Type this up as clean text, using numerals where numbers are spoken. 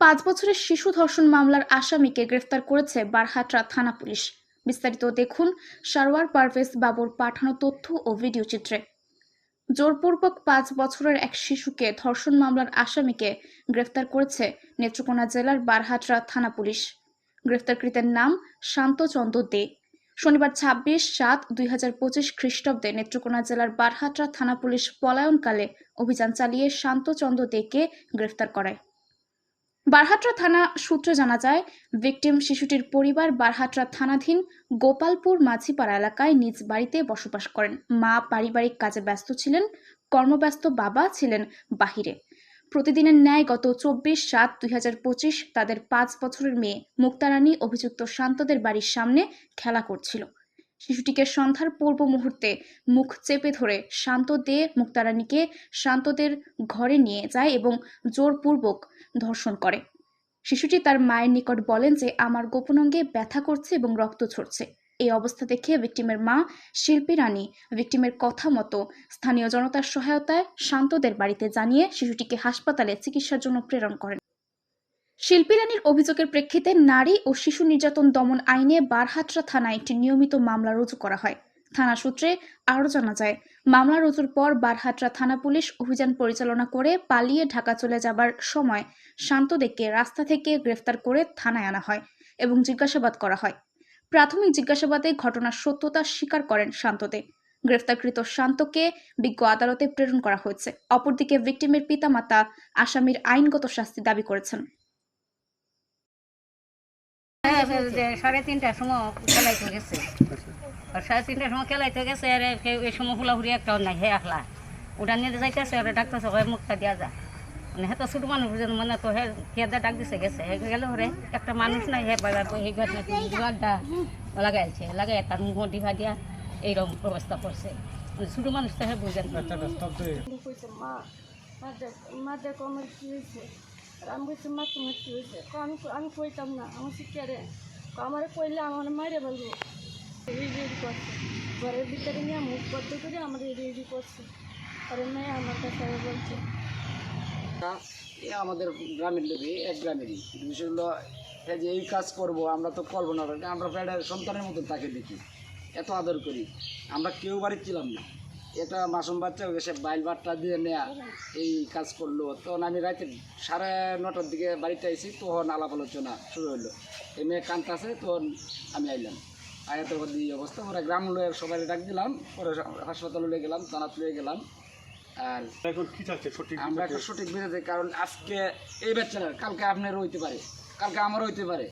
5 বছরের শিশু ধর্ষণ মামলার আসামিকে গ্রেফতার করেছে বারহাট্রা থানা পুলিশ। বিস্তারিত দেখুন সারওয়ার পারভেজ বাবুর পাঠানো তথ্য ও ভিডিও চিত্রে। জোরপূর্বক 5 বছরের এক শিশুকে ধর্ষণ মামলার আসামিকে গ্রেফতার করেছে নেত্রকোনা জেলার বারহাট্রা থানা পুলিশ। গ্রেফতারকৃতের নাম শান্তচন্দ্র দে। শনিবার 26/7/2025 খ্রিস্টাব্দে নেত্রকোনা জেলার বারহাট্রা থানা পুলিশ পলায়নকালে অভিযান চালিয়ে শান্তচন্দ্র দেকে গ্রেফতার করে। বারহাট্রা থানা সূত্রে জানা যায়, ভিকটিম শিশুটির পরিবার বারহাট্রা থানাধীন গোপালপুর মাঝিপাড়া এলাকায় নিজ বাড়িতে বসবাস করেন। মা পারিবারিক কাজে ব্যস্ত ছিলেন, কর্মব্যস্ত বাবা ছিলেন বাহিরে। প্রতিদিনের ন্যায় গত 24/7/2025 তাদের 5 বছরের মেয়ে মুক্তারানী অভিযুক্ত শান্তদের বাড়ির সামনে খেলা করছিল। শিশুটিকে সন্ধ্যার পূর্ব মুহূর্তে মুখ চেপে ধরে শান্ত দে মুক্তারানীকে শান্তদের ঘরে নিয়ে যায় এবং জোরপূর্বক ধর্ষণ করে। শিশুটি তার মায়ের নিকট বলেন যে আমার গোপন অঙ্গে ব্যথা করছে এবং রক্ত ঝরছে। এই অবস্থা দেখে ভিকটিমের মা শিল্পী রানী ভিকটিমের কথা মতো স্থানীয় জনতার সহায়তায় শান্তদের বাড়িতে জানিয়ে শিশুটিকে হাসপাতালে চিকিৎসার জন্য প্রেরণ করেন। শিল্পী রানীর অভিযোগের প্রেক্ষিতে নারী ও শিশু নির্যাতন দমন আইনে বারহাট্রা থানায় একটি নিয়মিত মামলা রুজু করা হয়। থানা সূত্রে আরও জানা যায়, মামলা রুজুর পর বারহাট্রা থানা পুলিশ অভিযান পরিচালনা করে পালিয়ে ঢাকা চলে যাবার সময় শান্তদেরকে রাস্তা থেকে গ্রেফতার করে থানায় আনা হয় এবং জিজ্ঞাসাবাদ করা হয়। প্রাথমিক জিজ্ঞাসাবাদে ঘটনার সত্যতা স্বীকার করেন শান্তদে। গ্রেফতারকৃত শান্তকে বিজ্ঞ আদালতে প্রেরণ করা হয়েছে। অপরদিকে ভিকটিমের পিতামাতা আসামির আইনগত শাস্তি দাবি করেছেন। 3:30টার সময় খেলাইতে গেছে, 3:30টার সময় খেলাইতে গেছে। আর এই সময় হুলাহুলি একটাও নাই, হে একলা ওটা নিয়ে যাইতেছে। আর ডাক্তার সবাই মুখটা দিয়া যা মানে হে তো ছোট মানুষ মানে তো হে খেয়ে ডাক দিছে গেছে। হে গেলে হরে একটা মানুষ নাই, হে জোয়ারটা লাগাইছে, লাগাই তার মুখ ডিভা দিয়া এইরকম ব্যবস্থা করছে। ছোট মানুষ তো হে বুঝেন। মা দেখো আমার কী হয়েছে, আর আমি বলছি মা তোমার কী হয়েছে, আমি কইতাম না, আমার শিক্ষা রে আমার কইলে আমার মাইরে বলবো। রেডি করছে ঘরের ভিতরে নিয়ে মুখ বদ্ধ করে আমার রেডি করছে। আর মেয়ে আমার কাছে বলছে আমাদের গ্রামের লোকই এক গ্রামেরই বিষয় হলো যে এই কাজ করবো আমরা তো করবো না, আমরা প্রায় সন্তানের মতো তাকে দেখি, এত আদর করি। আমরা কেউ বাড়ি ছিলাম না, এটা মাসুম বাচ্চা সে বাইল বাট্টা দিয়ে নেয়া এই কাজ করলো। তখন আমি রাতে 9:30টার দিকে বাড়িতে আইসি, তখন আলাপ আলোচনা শুরু হলো। এই মেয়ে কান্তাছে, তখন আমি আইলাম। আয়াতের এই অবস্থা পরে গ্রাম লোক সবাই ডাক দিলাম, পরে হাসপাতালে নিয়ে গেলাম, থানাতে নিয়ে গেলাম। আর এখন কি চাচ্ছে সঠিক? আমরা একটা সঠিক বেঁধে, কারণ আজকে এই বাচ্চারা কালকে আপনার হইতে পারে, কালকে আমারও হইতে পারে।